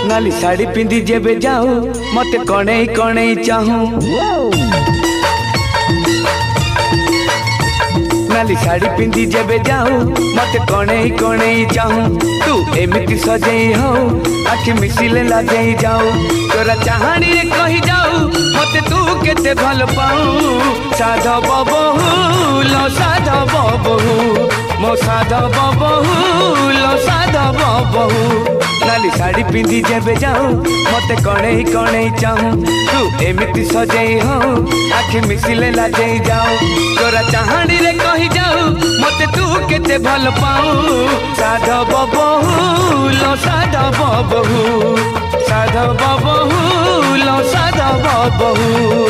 नाली साड़ी पिंधि जेबे जाऊ मते कणई कणई चाहू नाली साड़ी पिंधि जेबे जाऊ मते कणई कणई चाहू तू एमिति सजई हो आखि मिसिले लाजई जाऊ तोरा चाहानी रे कही जाऊ मते तू केते भल पाऊ साधव बहु लो साधव बहु मो साधव बहु लो साधव बहु नाली साड़ी पिंधि जेबे जाऊ मते कणई कणई चाहू तू एमिति सजई हो आखि मिसिले लाजई जाऊ तोरा चाहानी रे कही जाऊ मते तू केते भल पाऊ साधव बहु लो साधव बहु साधव बहु लो साधव बहु।